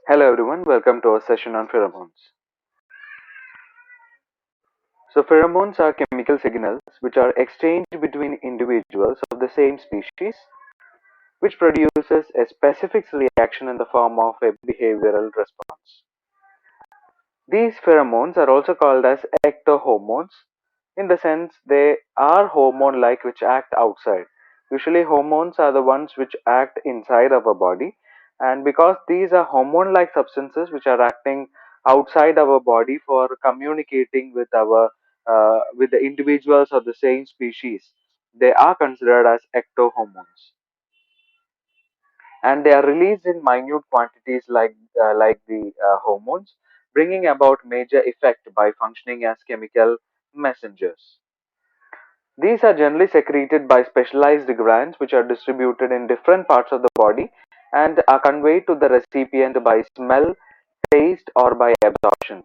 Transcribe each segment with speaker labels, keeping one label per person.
Speaker 1: Hello everyone, welcome to our session on pheromones. So pheromones are chemical signals which are exchanged between individuals of the same species which produces a specific reaction in the form of a behavioral response. These pheromones are also called as ectohormones in the sense they are hormone-like which act outside. Usually hormones are the ones which act inside our body, and because these are hormone-like substances which are acting outside our body for communicating with the individuals of the same species, they are considered as ectohormones, and they are released in minute quantities like the hormones, bringing about major effect by functioning as chemical messengers. These are generally secreted by specialized glands which are distributed in different parts of the body and are conveyed to the recipient by smell, taste, or by absorption.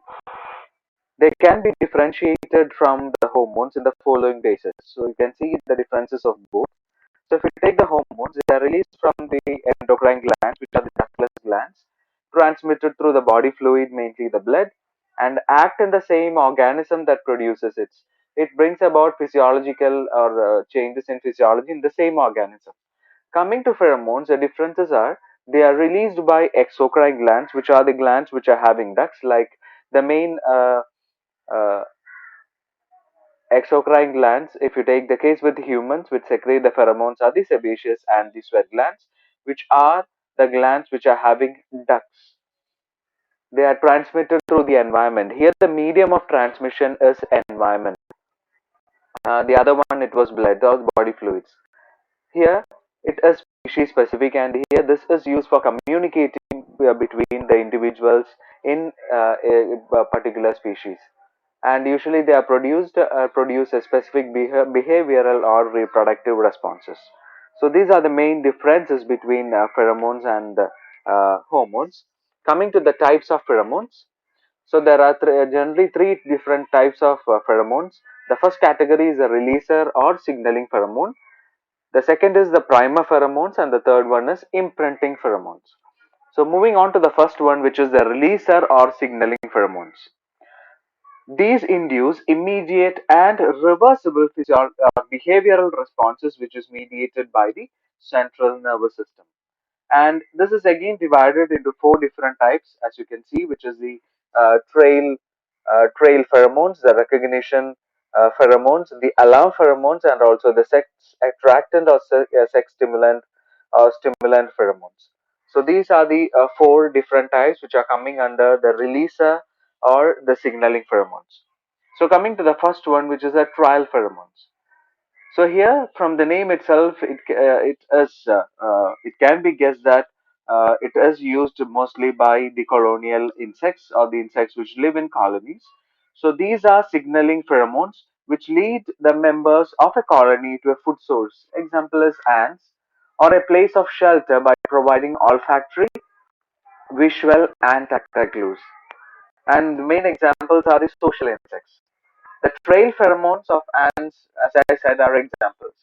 Speaker 1: They can be differentiated from the hormones in the following basis. So you can see the differences of both. So if we take the hormones, they are released from the endocrine glands, which are the ductless glands, transmitted through the body fluid, mainly the blood, and act in the same organism that produces it. It brings about physiological or changes in physiology in the same organism. Coming to pheromones, the differences are they are released by exocrine glands, which are the glands which are having ducts, like the main uh, exocrine glands, if you take the case with humans, which secrete the pheromones, are the sebaceous and the sweat glands, which are the glands which are having ducts. They are transmitted through the environment. Here, the medium of transmission is environment. The other one, it was blood, those body fluids. Here, it is species specific, and here this is used for communicating between the individuals in a particular species. And usually they are produce a specific behavioral or reproductive responses. So these are the main differences between pheromones and hormones. Coming to the types of pheromones, so there are generally three different types of pheromones. The first category is a releaser or signaling pheromone. The second is the primer pheromones, and the third one is imprinting pheromones. So moving on to the first one, which is the releaser or signaling pheromones. These induce immediate and reversible behavioral responses, which is mediated by the central nervous system. And this is again divided into four different types, as you can see, which is the trail pheromones, the recognition pheromones, the alarm pheromones, and also the sex attractant or sex stimulant pheromones. So these are the four different types which are coming under the releaser or the signaling pheromones. So coming to the first one, which is the trial pheromones. So here, from the name itself, it can be guessed that it is used mostly by the colonial insects or the insects which live in colonies. So these are signaling pheromones which lead the members of a colony to a food source. Example is ants, or a place of shelter by providing olfactory, visual, and tactile clues. And the main examples are the social insects. The trail pheromones of ants, as I said, are examples.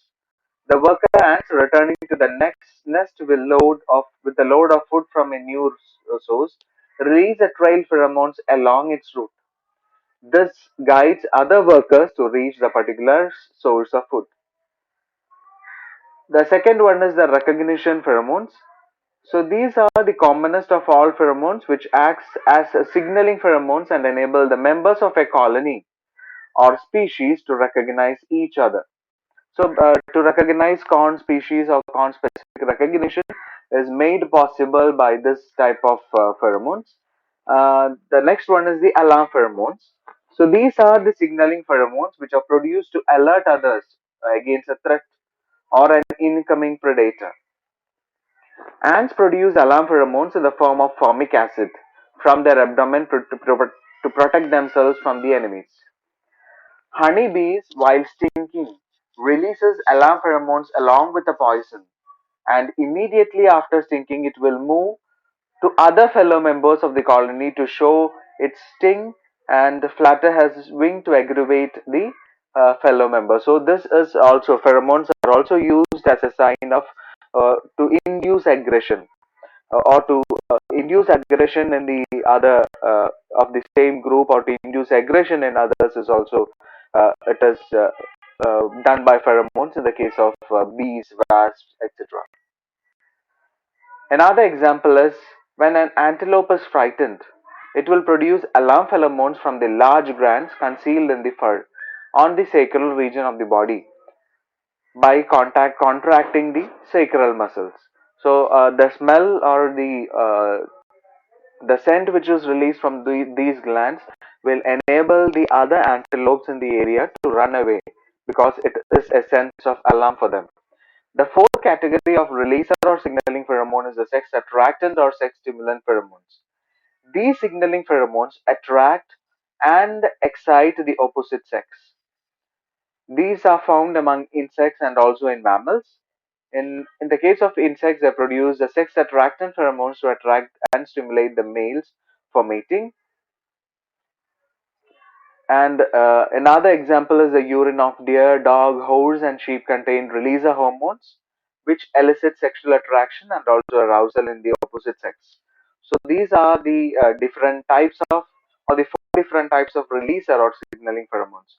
Speaker 1: The worker ants returning to the next nest with the load of food from a new source release the trail pheromones along its route. This guides other workers to reach the particular source of food. The second one is the recognition pheromones. So these are the commonest of all pheromones, which acts as signaling pheromones and enable the members of a colony or species to recognize each other. So, to recognize corn species or corn specific recognition is made possible by this type of pheromones. The next one is the alarm pheromones. So, these are the signaling pheromones which are produced to alert others against a threat or an incoming predator. Ants produce alarm pheromones in the form of formic acid from their abdomen to protect themselves from the enemies. Honeybees, while stinging, releases alarm pheromones along with the poison, and immediately after stinging, it will move to other fellow members of the colony to show its sting and flutter has wing to aggravate the fellow member. So this is also pheromones are also used as a sign of to induce aggression. or to induce aggression in the other of the same group, or to induce aggression in others is also it is done by pheromones in the case of bees, wasps, etc. Another example is when an antelope is frightened, it will produce alarm pheromones from the large glands concealed in the fur on the sacral region of the body by contracting the sacral muscles. So the smell or the scent which is released from these glands will enable the other antelopes in the area to run away because it is a sense of alarm for them. The fourth category of releaser or signaling pheromone is the sex attractant or sex stimulant pheromones. These signaling pheromones attract and excite the opposite sex. These are found among insects and also in mammals. In the case of insects, they produce the sex attractant pheromones to attract and stimulate the males for mating. And another example is the urine of deer, dog, horse, and sheep contain releaser hormones, which elicit sexual attraction and also arousal in the opposite sex. So these are the different types of, or the four different types of releaser or signaling pheromones.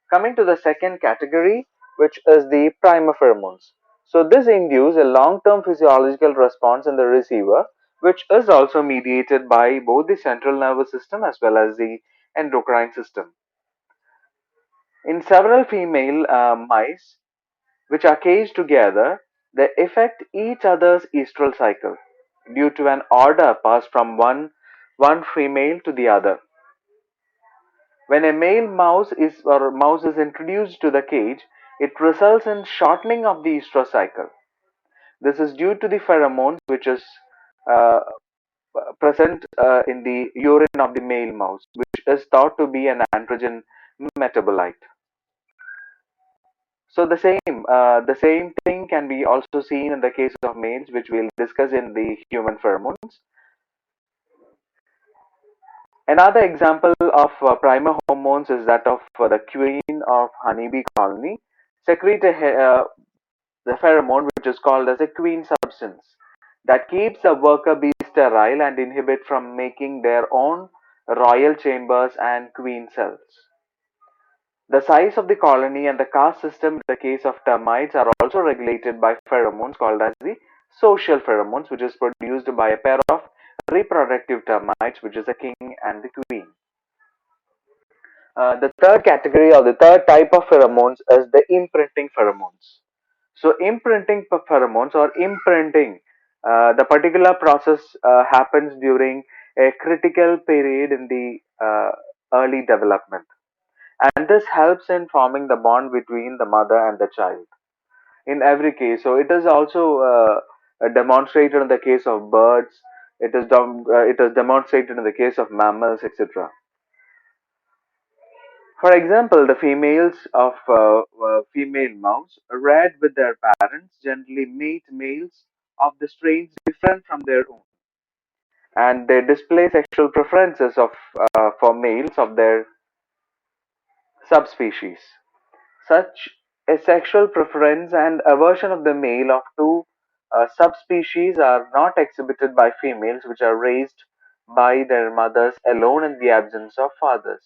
Speaker 1: Coming to the second category, which is the primer pheromones. So this induces a long-term physiological response in the receiver, which is also mediated by both the central nervous system as well as the endocrine system. In several female mice, which are caged together, they affect each other's estrous cycle due to an order passed from one female to the other. When a male mouse is introduced to the cage, it results in shortening of the estrous cycle. This is due to the pheromones which is uh, present in the urine of the male mouse, which is thought to be an androgen metabolite. So the same thing can be also seen in the case of males, which we'll discuss in the human pheromones. Another example of primer hormones is that of the queen of honeybee colony secrete the pheromone which is called as a queen substance that keeps the worker bee sterile and inhibit from making their own royal chambers and queen cells. The size of the colony and the caste system in the case of termites are also regulated by pheromones called as the social pheromones, which is produced by a pair of reproductive termites, which is the king and the queen. The third category or the third type of pheromones is the imprinting pheromones. So, imprinting pheromones or imprinting, the particular process happens during a critical period in the early development, and this helps in forming the bond between the mother and the child in every case. So, it is also demonstrated in the case of birds. It is demonstrated in the case of mammals, etc. For example, the females of female mouse, reared with their parents, generally mate males of the strains different from their own, and they display sexual preferences for males of their subspecies. Such a sexual preference and aversion of the male of two subspecies are not exhibited by females which are raised by their mothers alone in the absence of fathers.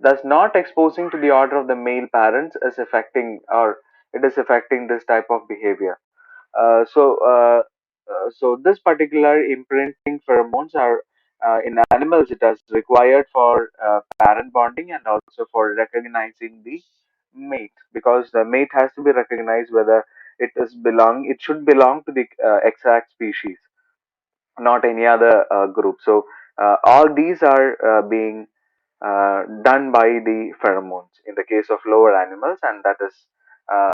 Speaker 1: Thus, not exposing to the order of the male parents is affecting, or it is affecting this type of behavior. So this particular imprinting pheromones are in animals. It is required for parent bonding and also for recognizing the mate, because the mate has to be recognized whether it should belong to the exact species, not any other group. So all these are being done by the pheromones in the case of lower animals, and that is uh,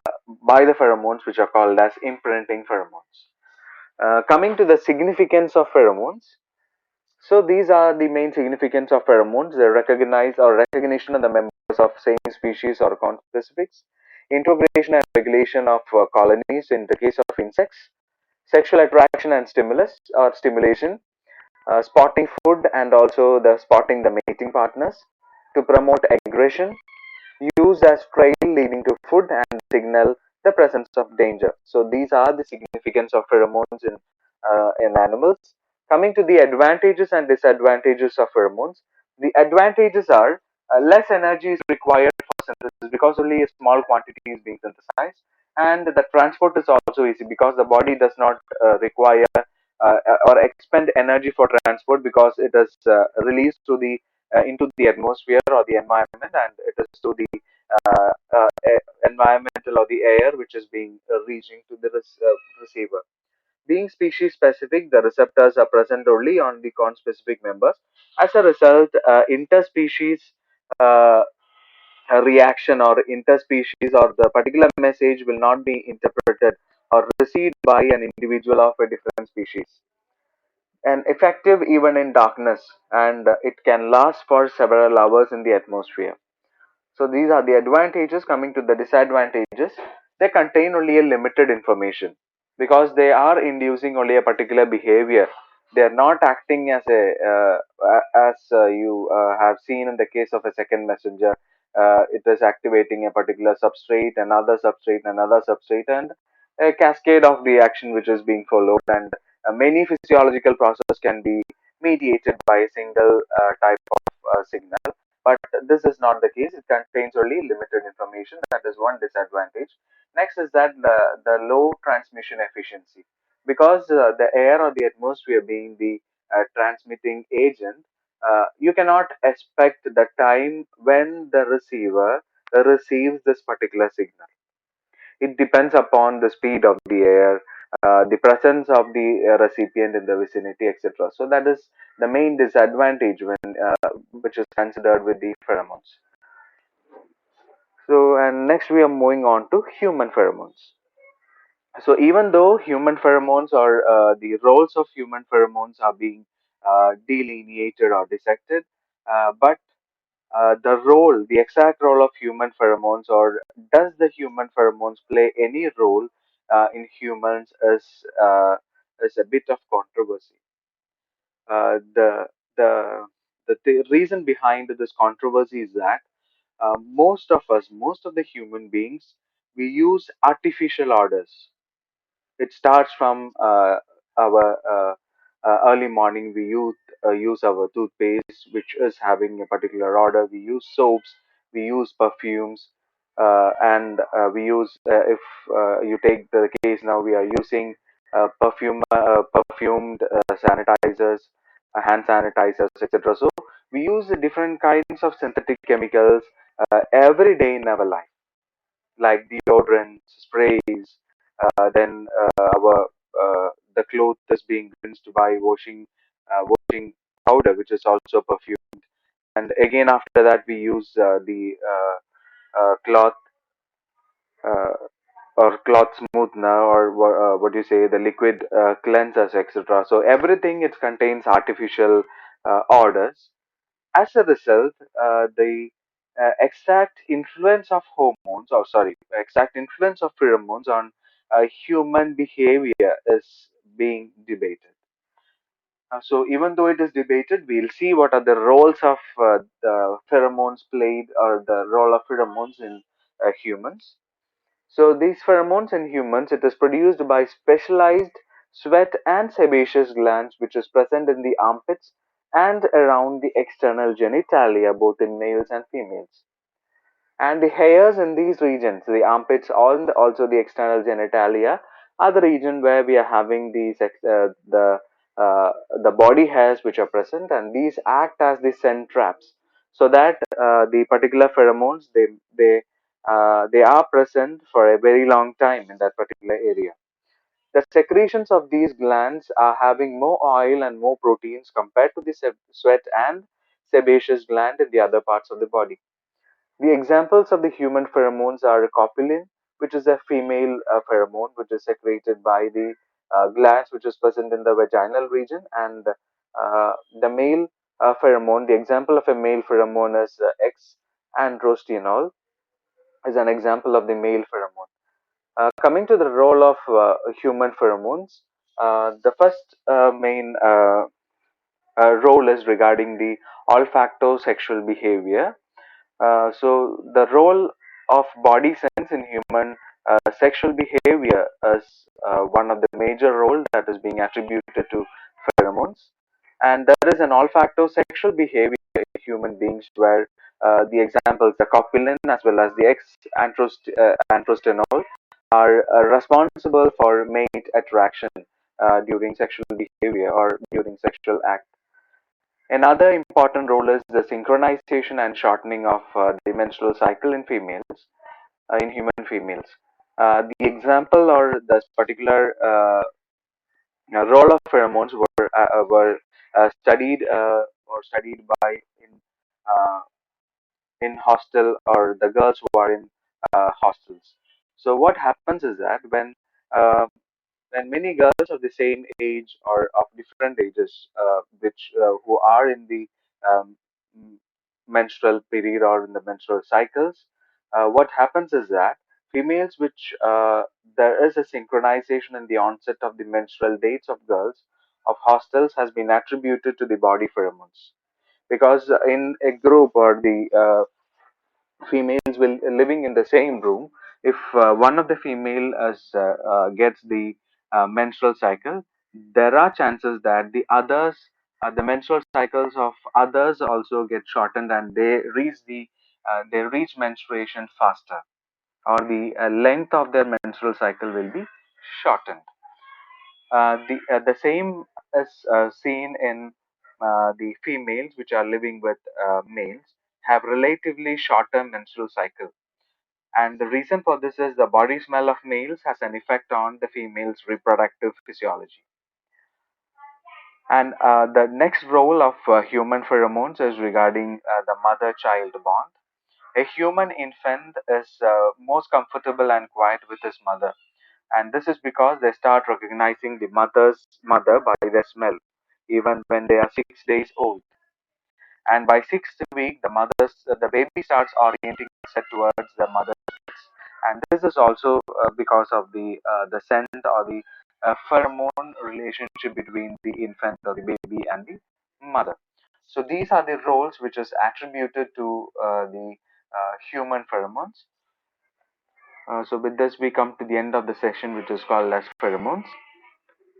Speaker 1: by the pheromones which are called as imprinting pheromones. Coming to the significance of pheromones, so these are the main significance of pheromones. They recognize or recognition of the members of same species or conspecifics, integration and regulation of colonies in the case of insects, sexual attraction and stimulus or stimulation, spotting food and also the spotting the mating partners, to promote aggression, used as trail leading to food and signal the presence of danger. So these are the significance of pheromones in in animals. Coming to the advantages and disadvantages of pheromones, the advantages are less energy is required for synthesis because only a small quantity is being synthesized, and the transport is also easy because the body does not require or expend energy for transport because it is released to the into the atmosphere or the environment, and it is to the environmental or the air which is being reaching to the receiver. Being species specific, the receptors are present only on the conspecific members. As a result, interspecies uh, reaction or interspecies or the particular message will not be interpreted or received by an individual of a different species. And effective even in darkness, and it can last for several hours in the atmosphere. So these are the advantages. Coming to the disadvantages, they contain only a limited information because they are inducing only a particular behavior. They are not acting as a as you have seen in the case of a second messenger. It is activating a particular substrate, another substrate, and a cascade of reaction which is being followed. And many physiological process can be mediated by a single type of signal, but this is not the case. It contains only limited information. That is one disadvantage. Next is that the low transmission efficiency. Because the air or the atmosphere being the transmitting agent, you cannot expect the time when the receiver receives this particular signal. It depends upon the speed of the air, the presence of the recipient in the vicinity, etc. So that is the main disadvantage when which is considered with the pheromones. So, and next we are moving on to human pheromones. So even though human pheromones or the roles of human pheromones are being delineated or dissected, but the role, the exact role of human pheromones, or does the human pheromones play any role in humans, is a bit of controversy. The the the reason behind this controversy is that most of us, most of the human beings, we use artificial orders. It starts from our early morning. We use our toothpaste, which is having a particular order. We use soaps, we use perfumes, and we use, if you take the case now, we are using perfumed sanitizers, hand sanitizers, etc. So we use different kinds of synthetic chemicals every day in our life, like deodorants, sprays, then our the cloth is being rinsed by washing powder, which is also perfume. And again, after that, we use the cloth uh, or cloth smoothner, or what do you say, the liquid cleansers, etc. So everything, it contains artificial orders. As a result, the exact influence of hormones, or sorry, exact influence of pheromones on human behavior is being debated. So even though it is debated, we'll see what are the roles of the pheromones played, or the role of pheromones in humans. So these pheromones in humans, it is produced by specialized sweat and sebaceous glands, which is present in the armpits and around the external genitalia, both in males and females. And the hairs in these regions, the armpits and also the external genitalia, are the region where we are having these the body hairs which are present, and these act as the scent traps, so that the particular pheromones, they are present for a very long time in that particular area. The secretions of these glands are having more oil and more proteins compared to the sweat and sebaceous gland in the other parts of the body. The examples of the human pheromones are copulin, which is a female pheromone which is secreted by the glands which is present in the vaginal region, and the male pheromone. The example of a male pheromone is X androstenol, is an example of the male pheromone. Coming to the role of human pheromones, the first main role is regarding the olfactosexual behavior. So the role of body sense in human sexual behavior is one of the major role that is being attributed to pheromones. And there is an olfactosexual behavior in human beings where the examples, the copulin as well as the androstenol, are responsible for mate attraction during sexual behavior or during sexual act. Another important role is the synchronization and shortening of the menstrual cycle in females, in human females. The example or this particular role of pheromones were studied by uh, in hostel or the girls who are in hostels. So what happens is that when many girls of the same age or of different ages, which who are in the um, m- menstrual period or in the menstrual cycles, what happens is that females, which there is a synchronization in the onset of the menstrual dates of girls of hostels, has been attributed to the body pheromones, because in a group or the females will living in the same room, if one of the female gets the menstrual cycle, there are chances that the menstrual cycles of others also get shortened, and they reach menstruation faster, or the length of their menstrual cycle will be shortened. The same is seen in the females which are living with males, have relatively shorter menstrual cycle, and the reason for this is the body smell of males has an effect on the female's reproductive physiology. And the next role of human pheromones is regarding the mother child bond. A human infant is most comfortable and quiet with his mother. And this is because they start recognizing the mother's mother by their smell, even when they are 6 days old. And by sixth week, the baby starts orienting itself towards the mother's lips. And this is also because of the scent or the pheromone relationship between the infant or the baby and the mother. So these are the roles which is attributed to the human pheromones. So with this, we come to the end of the section, which is called as pheromones.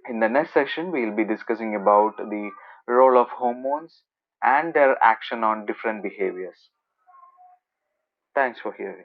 Speaker 1: In the next section, we will be discussing about the role of hormones and their action on different behaviors. Thanks for hearing.